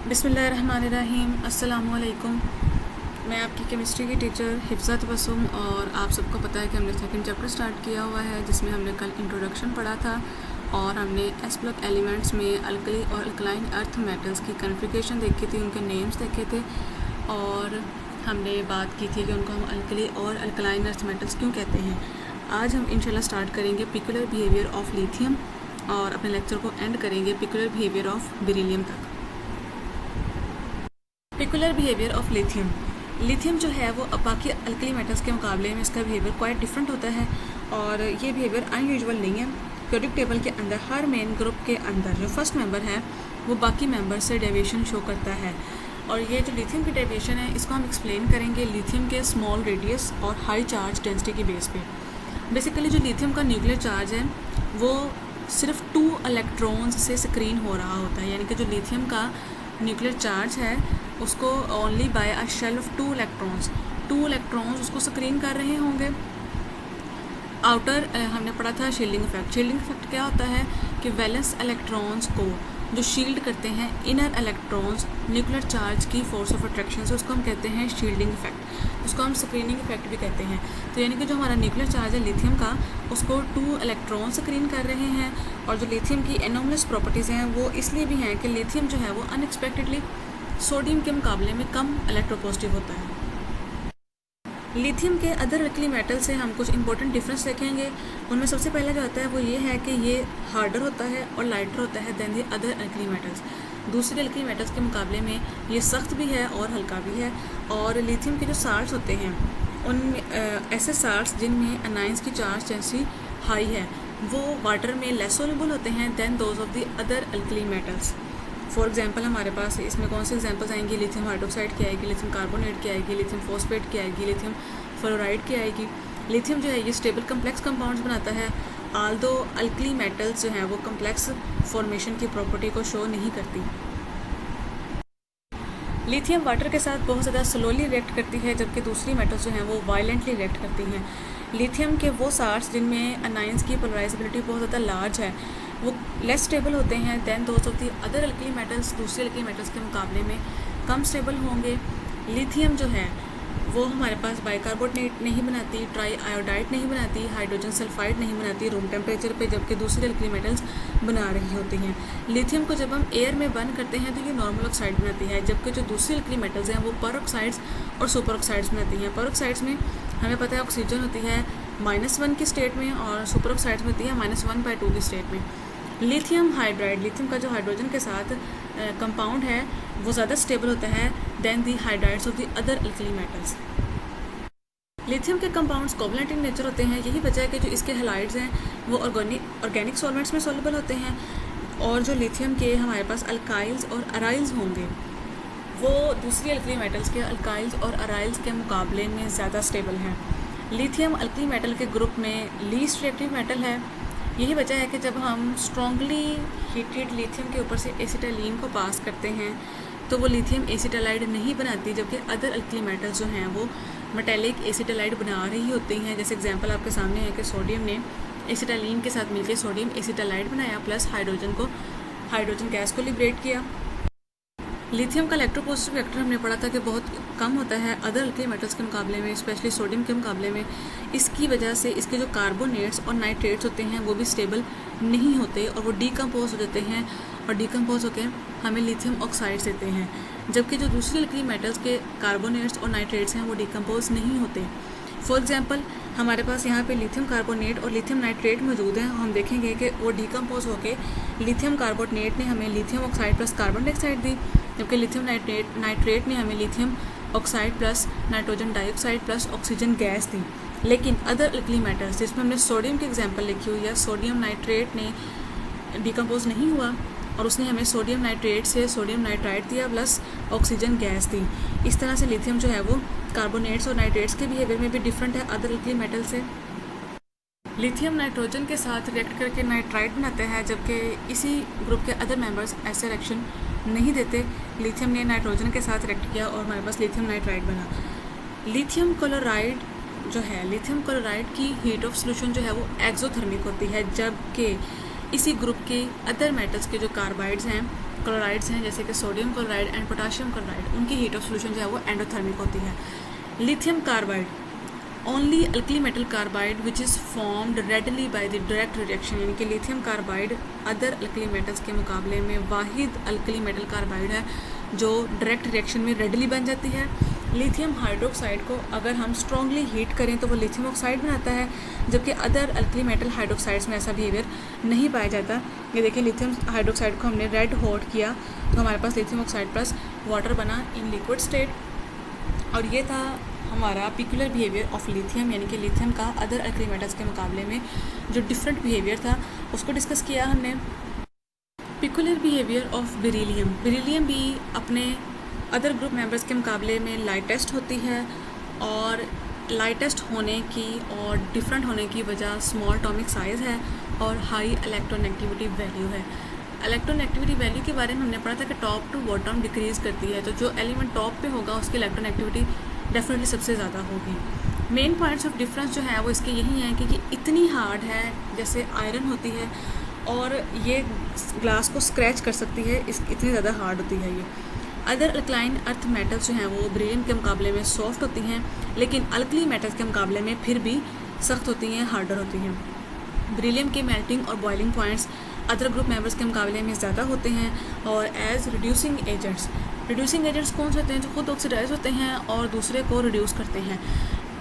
बिस्मिल्लाहिर्रहमानिर्रहीम। अस्सलामुअलैकुम। मैं आपकी केमिस्ट्री की टीचर हिफ्ज़ा तबस्सुम और आप सबको पता है कि हमने सेकंड चैप्टर स्टार्ट किया हुआ है जिसमें हमने कल इंट्रोडक्शन पढ़ा था और हमने एस ब्लॉक एलिमेंट्स में अल्कली और अल्कलाइन अर्थ मेटल्स की कॉन्फ़िगरेशन देखी थी, उनके नेम्स देखे थे और हमने बात की थी कि उनको हम अल्कली और अल्कलाइन अर्थ मेटल्स क्यों कहते हैं। आज हम इंशाल्लाह स्टार्ट करेंगे पिकुलर बिहेवियर ऑफ लिथियम और अपने लेक्चर को एंड करेंगे पिकुलर बिहेवियर ऑफ बेरिलियम तक। Peculiar behaviour of lithium. Lithium जो है वो बाकी अल्कली मेटल्स के मुकाबले में इसका बिहेवियर क्वाइट डिफरेंट होता है और ये बिहेवियर अनयूजुअल नहीं है। पीरियोडिक टेबल के अंदर हर मेन ग्रुप के अंदर जो फर्स्ट मेंबर है वो बाकी मेंबर से डेविएशन शो करता है और ये जो लिथियम की डेविएशन है इसको हम एक्सप्लेन करेंगे लिथियम के स्मॉल रेडियस और हाई चार्ज डेंसिटी की बेस पे। बेसिकली जो लिथियम का न्यूक्लियर चार्ज है वो सिर्फ 2 इलेक्ट्रॉन्स से स्क्रीन हो रहा होता है, यानी कि जो लिथियम का न्यूक्लियर चार्ज है उसको only by a shell of 2 electrons उसको स्क्रीन कर रहे होंगे। आउटर हमने पढ़ा था शील्डिंग इफेक्ट। शील्डिंग इफेक्ट क्या होता है कि वैलेंस इलेक्ट्रॉन्स को जो शील्ड करते हैं इनर इलेक्ट्रॉन्स न्यूक्लियर चार्ज की फोर्स ऑफ अट्रैक्शन से, उसको हम कहते हैं शील्डिंग इफेक्ट, उसको हम स्क्रीनिंग इफेक्ट भी कहते हैं। तो यानी कि जो हमारा न्यूक्लियर चार्ज है लिथियम का उसको 2 इलेक्ट्रॉन स्क्रीन कर रहे हैं और जो लिथियम की एनोमलस प्रॉपर्टीज़ हैं वो इसलिए भी हैं कि लिथियम जो है वो अनएक्सपेक्टेडली सोडियम के मुकाबले में कम इलेक्ट्रोपॉजिटिव होता है। लिथियम के अदर अल्कली मेटल से हम कुछ इंपॉर्टेंट डिफरेंस देखेंगे। उनमें सबसे पहला जो आता है वो ये है कि ये हार्डर होता है और लाइटर होता है than the other alkali metals. दूसरे अल्कली मेटल्स के मुकाबले में ये सख्त भी है और हल्का भी है। और लिथियम के जो साल्ट्स होते हैं उनमें ऐसे साल्ट्स जिनमें अनाइंस की चार्ज डेंसिटी हाई है वो वाटर में लेस सोल्युबल होते हैं than those of the other alkali metals. For example हमारे पास इसमें कौन सी एग्जांपल्स आएंगी, लिथियम हाइड्रोक्साइड की आएगी, लिथियम कार्बोनेट की आएगी, लिथियम फॉस्फेट की आएगी, लिथियम फ्लोराइड की आएगी। लिथियम जो है ये स्टेबल कम्प्लेक्स कंपाउंड्स बनाता है, आल्दो अल्कली मेटल्स जो हैं वो कम्प्लेक्स फॉर्मेशन की प्रॉपर्टी को शो नहीं करती। लिथियम वाटर के साथ बहुत ज़्यादा स्लोली रिएक्ट करती है जबकि दूसरी मेटल्स जो हैं वो वायलेंटली रिएक्ट करती हैं। लिथियम के वो साल्ट्स जिनमें अनाइंस की पोलराइजेबिलिटी बहुत ज़्यादा लार्ज है वो लेस स्टेबल होते हैं than those of the other alkali metals, दूसरे अल्कली मेटल्स के मुकाबले में कम स्टेबल होंगे। लिथियम जो है वो हमारे पास बाइकार्बोनेट नहीं बनाती, ट्राई आयोडाइड नहीं बनाती, हाइड्रोजन सल्फाइड नहीं बनाती रूम टेम्परेचर पे, जबकि दूसरी अल्कली मेटल्स बना रही होती हैं। लिथियम को जब हम एयर में बर्न करते हैं तो ये नॉर्मल ऑक्साइड बनाती है, जबकि जो दूसरी अल्कली मेटल्स हैं वो पर ऑक्साइड्स और सुपर ऑक्साइड्स बनाती हैं। पर ऑक्साइड्स में हमें पता है ऑक्सीजन होती है -1 की स्टेट में और सुपर ऑक्साइड्स में होती है -1/2 की स्टेट में। लिथियम हाइड्राइड, लिथियम का जो हाइड्रोजन के साथ कंपाउंड है वो ज़्यादा स्टेबल होता है than the hydrides of the other alkali metals. Lithium के कंपाउंड्स कोवलेंट इन नेचर होते हैं, यही वजह है कि जो इसके हैलाइड्स हैं वो ऑर्गेनिक सॉल्वेंट्स में सॉल्युबल होते हैं और जो लिथियम के हमारे पास अल्काइल्स और अराइल्स होंगे वो दूसरी अल्कली मेटल्स के अल्काइल्स और अराइल्स के मुकाबले में ज़्यादा स्टेबल हैं। लिथियम अल्कली मेटल के ग्रुप में लीस्ट रिएक्टिव मेटल है, यही वजह है कि जब हम स्ट्रॉन्गली हीटेड लिथियम के ऊपर से एसिटाइलिन को पास करते हैं तो वो लिथियम एसिटालाइड नहीं बनाती, जबकि अदर अल्कली मेटल्स जो हैं वो मेटेलिक एसिटालाइड बना रही होती हैं। जैसे एग्जांपल आपके सामने है कि सोडियम ने एसिटाइलिन के साथ मिलकर सोडियम एसिटालाइड बनाया प्लस हाइड्रोजन गैस को लिबरेट किया। लिथियम का इलेक्ट्रोपॉजिटिव वेक्टर हमने पढ़ा था कि बहुत कम होता है अदर अल्कली मेटल्स के मुकाबले में, स्पेशली सोडियम के मुकाबले में। इसकी वजह से इसके जो कार्बोनेट्स और नाइट्रेट्स होते हैं वो भी स्टेबल नहीं होते और वो डीकम्पोज हो जाते हैं और डीकम्पोज होकर हमें लिथियम ऑक्साइड्स देते हैं, जबकि जो दूसरी अल्कली मेटल्स के कार्बोनेट्स और नाइट्रेट्स हैं वो डीकम्पोज नहीं होते। फॉर एग्जांपल हमारे पास यहाँ पे लिथियम कार्बोनेट और लिथियम नाइट्रेट मौजूद हैं, हम देखेंगे कि वो डीकम्पोज होकर लिथियम कार्बोनेट ने हमें lithium oxide plus carbon dioxide दी, जबकि लिथियम नाइट्रेट ने हमें lithium oxide plus nitrogen dioxide plus oxygen gas दी। लेकिन अदर अल्कली मेटल्स जिसमें हमने सोडियम की एग्जांपल लिखी हुई है, सोडियम नाइट्रेट ने डीकम्पोज नहीं हुआ और उसने हमें सोडियम नाइट्रेट से सोडियम नाइट्राइड दिया प्लस ऑक्सीजन गैस दी। इस तरह से लिथियम जो है वो कार्बोनेट्स और नाइट्रेट्स के बिहेवियर में भी डिफरेंट है अदर अल्कली मेटल से। लिथियम नाइट्रोजन के साथ रिएक्ट करके नाइट्राइड बनाता है, जबकि इसी ग्रुप के अदर मेंबर्स ऐसे रिएक्शन नहीं देते। लिथियम ने नाइट्रोजन के साथ रिएक्ट किया और हमारे पास लिथियम नाइट्राइड बना। लिथियम क्लोराइड जो है, लिथियम क्लोराइड की हीट ऑफ सोल्यूशन जो है वो एक्सोथर्मिक होती है, जबकि इसी ग्रुप के अदर मेटल्स के जो कार्बाइड्स हैं क्लोराइड्स हैं जैसे कि sodium chloride and potassium chloride, उनकी हीट ऑफ सोल्यूशन जो है वो एंडोथर्मिक होती है। Lithium carbide only alkali metal carbide which is formed readily by the direct reaction, यानी कि lithium carbide other alkali metals के मुकाबले में वाहिद अल्कली मेटल कार्बाइड है जो डायरेक्ट रिएक्शन में रेडली बन जाती है। लिथियम हाइड्रोक्साइड को अगर हम स्ट्रांगली हीट करें तो वो लिथियम ऑक्साइड बनाता है, जबकि अदर अल्कली मेटल हाइड्रोक्साइड्स में ऐसा बिहेवियर नहीं पाया जाता। ये देखिए लिथियम हाइड्रोक्साइड को हमने रेड हॉट किया तो हमारे पास लिथियम ऑक्साइड प्लस वाटर बना इन लिक्विड स्टेट, और ये था हमारा पिकुलर बिहेवियर ऑफ लिथियम, यानी कि लिथियम का अदर अल्कली मेटल्स के मुकाबले में जो डिफरेंट बिहेवियर था उसको डिस्कस किया हमने। Peculiar behaviour of beryllium, beryllium भी अपने अदर ग्रुप मेंबर्स के मुकाबले में लाइटेस्ट होती है, और लाइटेस्ट होने की और डिफरेंट होने की वजह स्मॉल एटॉमिक साइज़ है और हाई इलेक्ट्रोनेगेटिविटी वैल्यू है। इलेक्ट्रोनेगेटिविटी वैल्यू के बारे में हमने पढ़ा था कि टॉप टू बॉटम डिक्रीज़ करती है, तो जो एलिमेंट टॉप पे होगा उसकी इलेक्ट्रोनेगेटिविटी डेफिनेटली सबसे ज़्यादा होगी। मेन पॉइंट्स ऑफ डिफरेंस जो है वो इसके यही हैं कि इतनी हार्ड है जैसे आयरन होती है, और ये ग्लास को स्क्रैच कर सकती है, इतनी ज़्यादा हार्ड होती है ये। अदर अल्कलाइन अर्थ मेटल्स जो हैं वो बेरिलियम के मुकाबले में सॉफ्ट होती हैं, लेकिन अल्कली मेटल्स के मुकाबले में फिर भी सख्त होती हैं, हार्डर होती हैं। बेरिलियम के मेल्टिंग और boiling points other group members के मुकाबले में ज़्यादा होते हैं, और एज रिड्यूसिंग एजेंट्स कौन से होते हैं? जो खुद ऑक्सीडाइज होते हैं और दूसरे को रिड्यूस करते हैं।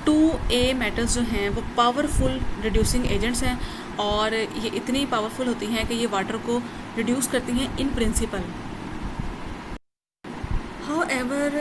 2A मेटल्स जो हैं वो पावरफुल रिड्यूसिंग एजेंट्स हैं, और ये इतनी पावरफुल होती हैं कि ये वाटर को रिड्यूस करती हैं इन प्रिंसिपल। हाउएवर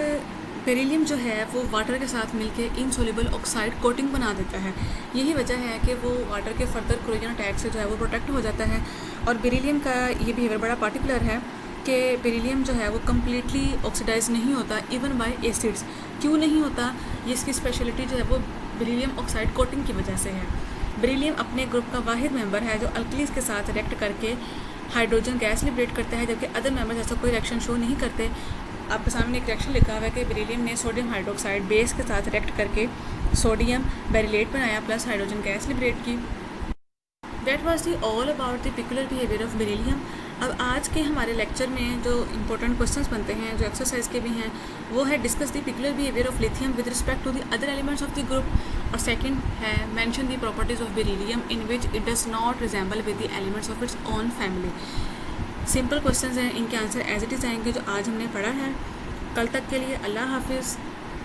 बेरिलियम जो है वो वाटर के साथ मिलकर इनसोल्यूबल ऑक्साइड कोटिंग बना देता है। यही वजह है कि वो वाटर के फर्दर कोरोजन अटैक से जो है वो प्रोटेक्ट हो जाता है। और बेरिलियम का ये बिहेवियर बड़ा पार्टिकुलर है कि बेरिलियम जो है वो कम्प्लीटली ऑक्सीडाइज नहीं होता इवन बाय एसिड्स। क्यों नहीं होता? ये इसकी स्पेशलिटी जो है वो बेरिलियम ऑक्साइड कोटिंग की वजह से है। बेरिलियम अपने ग्रुप का वाहिद मेंबर है जो अल्कलीज के साथ रिएक्ट करके हाइड्रोजन गैस लिबरेट करता है, जबकि अदर मेंबर्स ऐसा कोई रिएक्शन शो नहीं करते। आपके सामने एक रिएक्शन लिखा हुआ है कि बेरिलियम ने सोडियम हाइड्रोक्साइड बेस के साथ रिएक्ट करके सोडियम बेरिलेट बनाया प्लस हाइड्रोजन गैस लिबरेट की। That was the all about the peculiar behaviour of beryllium. अब आज के हमारे लेक्चर में जो इंपॉर्टेंट क्वेश्चंस बनते हैं, जो एक्सरसाइज के भी हैं, वो है discuss the peculiar behaviour of lithium with respect to the other elements of the group, और सेकंड है mention the properties of beryllium in which it does not resemble with the elements of its own family. Simple questions हैं, इनके answer as it is आएंगे जो आज हमने पढ़ा है। कल तक के लिए अल्लाह हाफिज़।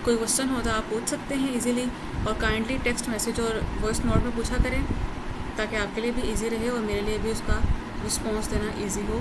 कोई क्वेश्चन हो तो आप पूछ सकते हैं इजीली, और काइंडली टेक्स्ट मैसेज और वॉइस नोट में पूछा करें ताकि आपके लिए भी इजी रहे और मेरे लिए भी उसका रिस्पॉन्स देना इजी हो।